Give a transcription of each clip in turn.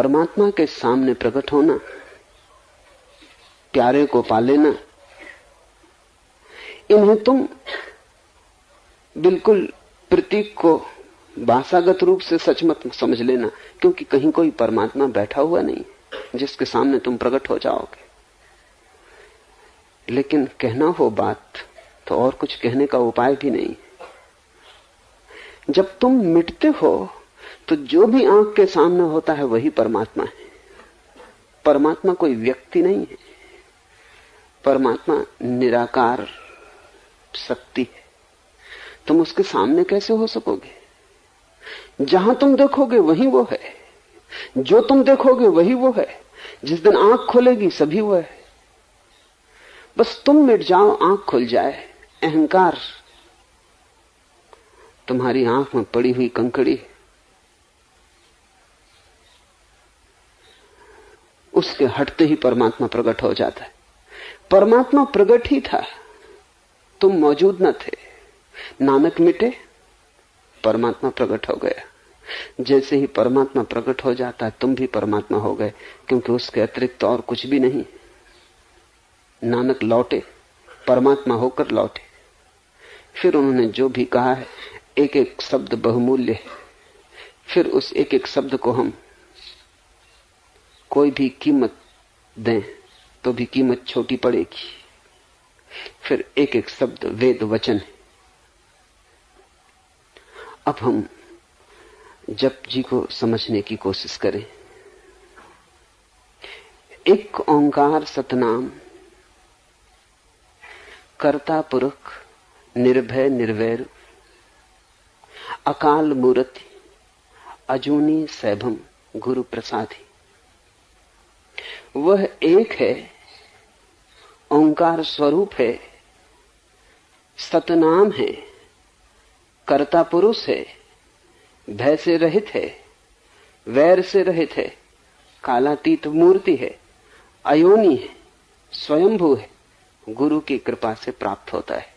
परमात्मा के सामने प्रकट होना, प्यारे को पा लेना, इन्हें तुम बिल्कुल प्रतीक को भाषागत रूप से सच मत समझ लेना, क्योंकि कहीं कोई परमात्मा बैठा हुआ नहीं जिसके सामने तुम प्रकट हो जाओगे। लेकिन कहना हो बात तो और कुछ कहने का उपाय भी नहीं। जब तुम मिटते हो तो जो भी आंख के सामने होता है वही परमात्मा है। परमात्मा कोई व्यक्ति नहीं है, परमात्मा निराकार शक्ति है। तुम उसके सामने कैसे हो सकोगे? जहां तुम देखोगे वही वो है, जो तुम देखोगे वही वो है। जिस दिन आंख खोलेगी सभी वो है। बस तुम मिट जाओ, आंख खुल जाए। अहंकार तुम्हारी आंख में पड़ी हुई कंकड़ी, उसके हटते ही परमात्मा प्रकट हो जाता है। परमात्मा प्रकट ही था, तुम मौजूद न थे। नानक मिटे, परमात्मा प्रकट हो गया। जैसे ही परमात्मा प्रकट हो जाता है तुम भी परमात्मा हो गए, क्योंकि उसके अतिरिक्त और कुछ भी नहीं। नानक लौटे, परमात्मा होकर लौटे। फिर उन्होंने जो भी कहा है, एक एक शब्द बहुमूल्य है। फिर उस एक एक शब्द को हम कोई भी कीमत दें तो भी कीमत छोटी पड़ेगी। फिर एक एक शब्द वेद वचन है। अब हम जप जी को समझने की कोशिश करें। एक ओंकार सतनाम, कर्ता पुरख निर्भय निर्वैर, अकाल मूर्ति अजूनी सैभम गुरु प्रसादी। वह एक है, ओंकार स्वरूप है, सतनाम है, कर्ता पुरुष है, भय से रहित है, वैर से रहित है, कालातीत मूर्ति है, अयोनी है, स्वयंभू है, गुरु की कृपा से प्राप्त होता है।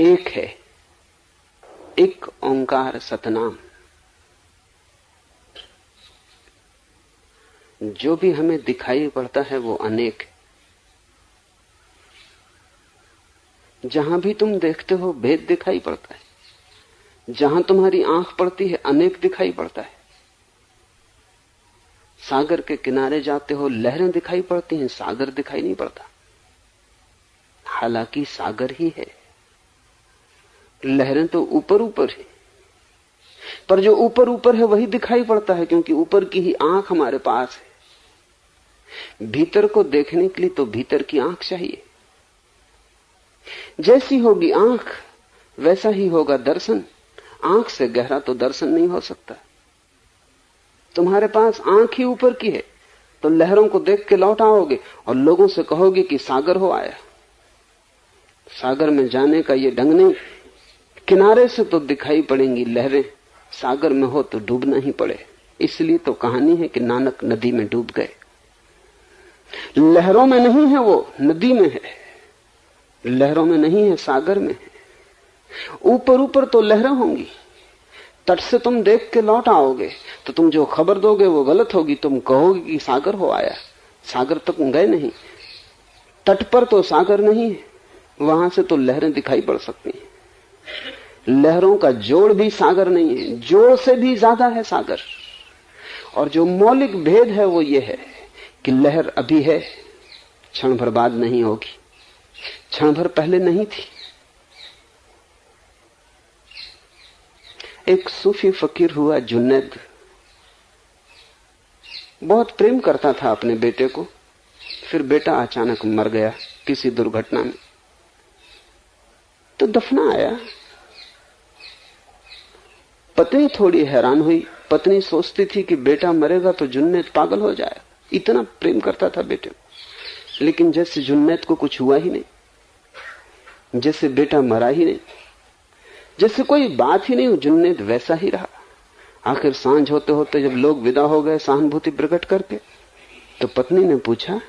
एक है, एक ओंकार सतनाम। जो भी हमें दिखाई पड़ता है वो अनेक है। जहां भी तुम देखते हो भेद दिखाई पड़ता है। जहां तुम्हारी आंख पड़ती है अनेक दिखाई पड़ता है। सागर के किनारे जाते हो, लहरें दिखाई पड़ती हैं, सागर दिखाई नहीं पड़ता। हालांकि सागर ही है, लहरें तो ऊपर ऊपर है, पर जो ऊपर ऊपर है वही दिखाई पड़ता है, क्योंकि ऊपर की ही आंख हमारे पास है। भीतर को देखने के लिए तो भीतर की आंख चाहिए। जैसी होगी आंख वैसा ही होगा दर्शन। आंख से गहरा तो दर्शन नहीं हो सकता। तुम्हारे पास आंख ही ऊपर की है तो लहरों को देख के लौट आओगे और लोगों से कहोगे कि सागर हो आया। सागर में जाने का ये ढंग नहीं। किनारे से तो दिखाई पड़ेंगी लहरें, सागर में हो तो डूबना ही पड़े। इसलिए तो कहानी है कि नानक नदी में डूब गए। लहरों में नहीं है वो, नदी में है। लहरों में नहीं है, सागर में है। ऊपर ऊपर तो लहरें होंगी। तट से तुम देख के लौट आओगे तो तुम जो खबर दोगे वो गलत होगी। तुम कहोगे कि सागर हो आया। सागर तक गए नहीं। तट पर तो सागर नहीं है, वहां से तो लहरें दिखाई पड़ सकती हैं। लहरों का जोड़ भी सागर नहीं है, जोड़ से भी ज्यादा है सागर। और जो मौलिक भेद है वो ये है कि लहर अभी है, क्षण भर बाद नहीं होगी, क्षण भर पहले नहीं थी। एक सूफी फकीर हुआ जुन्नैद, बहुत प्रेम करता था अपने बेटे को। फिर बेटा अचानक मर गया किसी दुर्घटना में, तो दफना आया। पत्नी थोड़ी हैरान हुई। पत्नी सोचती थी कि बेटा मरेगा तो जुन्नैद पागल हो जाए, इतना प्रेम करता था बेटे को। लेकिन जैसे जुन्नैद को कुछ हुआ ही नहीं, जैसे बेटा मरा ही नहीं, जैसे कोई बात ही नहीं, जुन्नैद वैसा ही रहा। आखिर सांझ होते होते जब लोग विदा हो गए सहानुभूति प्रकट करके, तो पत्नी ने पूछा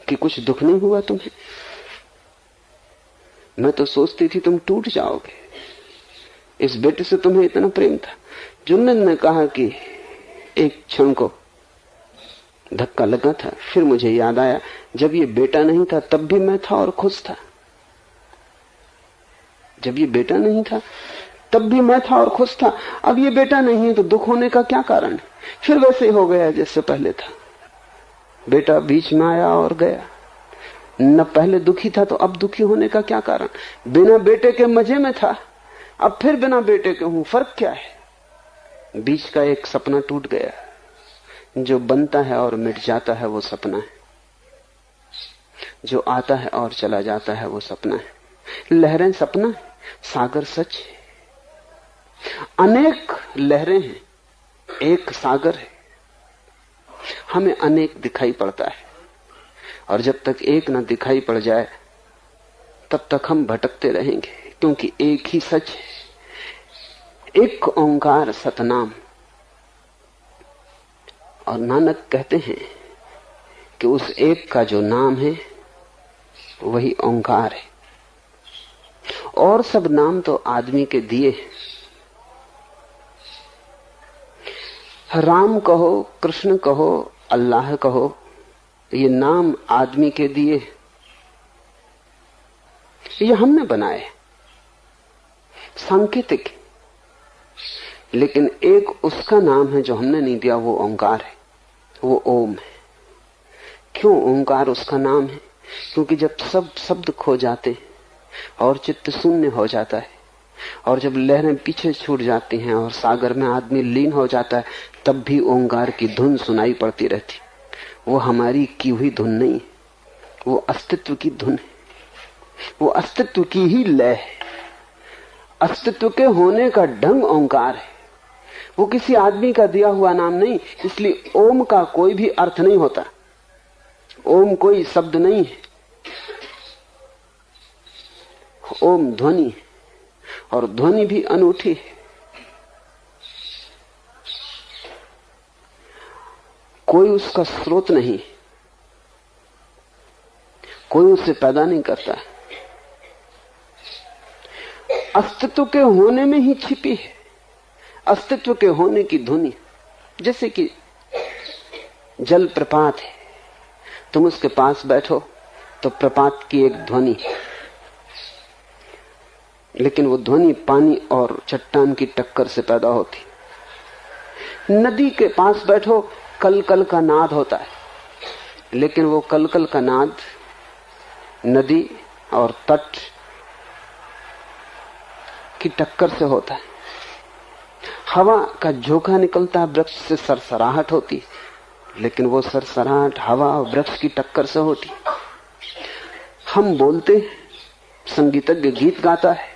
कि कुछ दुख नहीं हुआ तुम्हें? मैं तो सोचती थी तुम टूट जाओगे। इस बेटे से तुम्हें इतना प्रेम था। जुन्नद ने कहा कि एक क्षण को धक्का लगा था, फिर मुझे याद आया जब ये बेटा नहीं था तब भी मैं था और खुश था। जब ये बेटा नहीं था तब भी मैं था और खुश था। अब ये बेटा नहीं है तो दुख होने का क्या कारण है? फिर वैसे ही हो गया जैसे पहले था। बेटा बीच में आया और गया। न पहले दुखी था तो अब दुखी होने का क्या कारण? बिना बेटे के मजे में था, अब फिर बिना बेटे के हूं, फर्क क्या है? बीच का एक सपना टूट गया। जो बनता है और मिट जाता है वो सपना है, जो आता है और चला जाता है वो सपना है। लहरें सपना है, सागर सच है। अनेक लहरें हैं, एक सागर है। हमें अनेक दिखाई पड़ता है और जब तक एक न दिखाई पड़ जाए तब तक हम भटकते रहेंगे, क्योंकि एक ही सच है, एक ओंकार सतनाम। और नानक कहते हैं कि उस एक का जो नाम है वही ओंकार है। और सब नाम तो आदमी के दिए हैं। राम कहो, कृष्ण कहो, अल्लाह कहो, ये नाम आदमी के दिए, ये हमने बनाए, सांकेतिक। लेकिन एक उसका नाम है जो हमने नहीं दिया, वो ओंकार है, वो ओम है। क्यों ओंकार उसका नाम है? क्योंकि जब सब शब्द खो जाते हैं और चित्त शून्य हो जाता है, और जब लहरें पीछे छूट जाती हैं और सागर में आदमी लीन हो जाता है, तब भी ओंकार की धुन सुनाई पड़ती रहती। वो हमारी की हुई धुन नहीं, वो अस्तित्व की धुन है, वो अस्तित्व की ही लय है। अस्तित्व के होने का ढंग ओंकार है, वो किसी आदमी का दिया हुआ नाम नहीं। इसलिए ओम का कोई भी अर्थ नहीं होता, ओम कोई शब्द नहीं है, ओम ध्वनि है, और ध्वनि भी अनूठी है। कोई उसका स्रोत नहीं, कोई उसे पैदा नहीं करता। अस्तित्व के होने में ही छिपी है, अस्तित्व के होने की ध्वनि। जैसे कि जल प्रपात है, तुम उसके पास बैठो तो प्रपात की एक ध्वनि, लेकिन वो ध्वनि पानी और चट्टान की टक्कर से पैदा होती। नदी के पास बैठो, कल कल का नाद होता है, लेकिन वो कल कल का नाद नदी और तट की टक्कर से होता है। हवा का झोंका निकलता है, वृक्ष से सरसराहट होती, लेकिन वो सरसराहट हवा और वृक्ष की टक्कर से होती। हम बोलते, संगीतज्ञ गीत गाता है,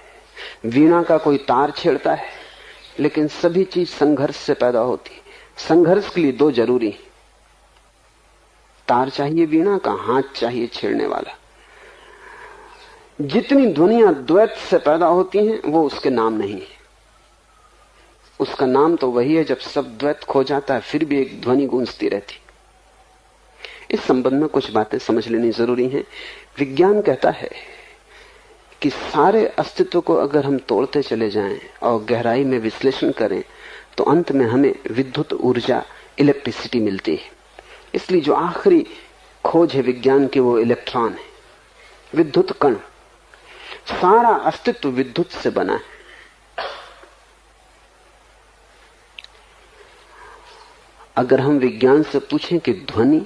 वीणा का कोई तार छेड़ता है, लेकिन सभी चीज संघर्ष से पैदा होती। संघर्ष के लिए दो जरूरी, तार चाहिए वीणा का, हाथ चाहिए छेड़ने वाला। जितनी ध्वनियां द्वैत से पैदा होती हैं वो उसके नाम नहीं है। उसका नाम तो वही है जब सब द्वैत खो जाता है फिर भी एक ध्वनि गूंजती रहती। इस संबंध में कुछ बातें समझ लेनी जरूरी हैं। विज्ञान कहता है कि सारे अस्तित्व को अगर हम तोड़ते चले जाएं और गहराई में विश्लेषण करें तो अंत में हमें विद्युत ऊर्जा, इलेक्ट्रिसिटी मिलती है। इसलिए जो आखिरी खोज है विज्ञान की वो इलेक्ट्रॉन है, विद्युत कण। सारा अस्तित्व विद्युत से बना है। अगर हम विज्ञान से पूछें कि ध्वनि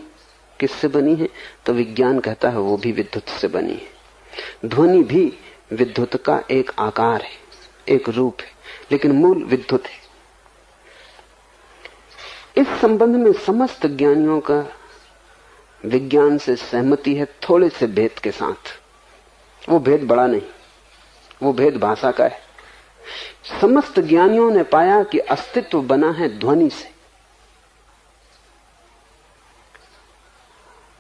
किससे बनी है, तो विज्ञान कहता है वो भी विद्युत से बनी है। ध्वनि भी विद्युत का एक आकार है, एक रूप है, लेकिन मूल विद्युत है। इस संबंध में समस्त ज्ञानियों का विज्ञान से सहमति है, थोड़े से भेद के साथ। वो भेद बड़ा नहीं, वो भेद भाषा का है। समस्त ज्ञानियों ने पाया कि अस्तित्व बना है ध्वनि से,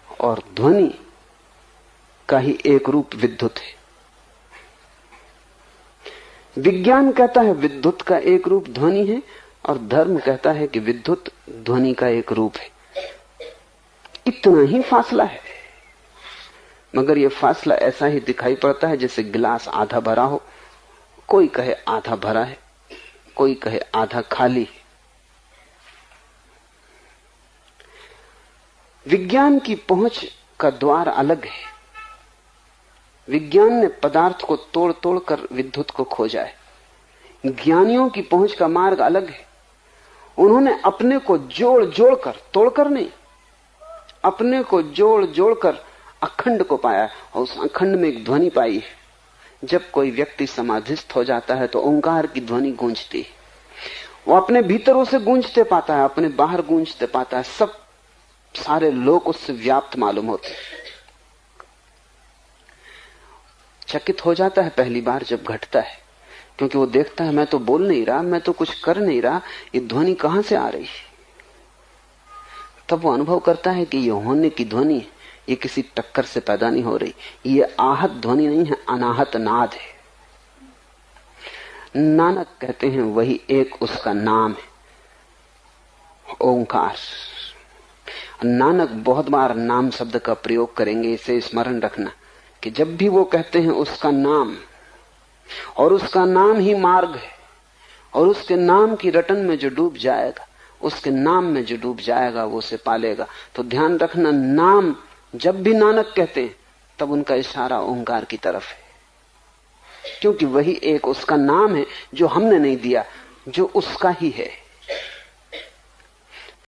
और ध्वनि का ही एक रूप विद्युत है। विज्ञान कहता है विद्युत का एक रूप ध्वनि है, और धर्म कहता है कि विद्युत ध्वनि का एक रूप है। इतना ही फासला है, मगर यह फासला ऐसा ही दिखाई पड़ता है जैसे गिलास आधा भरा हो। कोई कहे आधा भरा है, कोई कहे आधा खाली। विज्ञान की पहुंच का द्वार अलग है। विज्ञान ने पदार्थ को तोड़ तोड़कर विद्युत को खोजा है। ज्ञानियों की पहुंच का मार्ग अलग है। उन्होंने अपने को जोड़ जोड़कर, तोड़कर नहीं, अपने को जोड़ जोड़कर अखंड को पाया और उस अखंड में एक ध्वनि पाई है। जब कोई व्यक्ति समाधिस्थ हो जाता है तो ओंकार की ध्वनि गूंजती है। वो अपने भीतर उसे गूंजते पाता है, अपने बाहर गूंजते पाता है। सब सारे लोग उससे व्याप्त मालूम होते हैं। चकित हो जाता है पहली बार जब घटता है, क्योंकि वो देखता है मैं तो बोल नहीं रहा, मैं तो कुछ कर नहीं रहा, ये ध्वनि कहां से आ रही है। तब वो अनुभव करता है कि ये होने की ध्वनि, ये किसी टक्कर से पैदा नहीं हो रही, ये आहत ध्वनि नहीं है, अनाहत नाद है। नानक कहते हैं वही एक उसका नाम है, ओंकार। नानक बहुत बार नाम शब्द का प्रयोग करेंगे, इसे स्मरण रखना कि जब भी वो कहते हैं उसका नाम, और उसका नाम ही मार्ग है, और उसके नाम की रटन में जो डूब जाएगा, उसके नाम में जो डूब जाएगा वो उसे पालेगा। तो ध्यान रखना, नाम जब भी नानक कहते हैं तब उनका इशारा ओंकार की तरफ है, क्योंकि वही एक उसका नाम है जो हमने नहीं दिया, जो उसका ही है।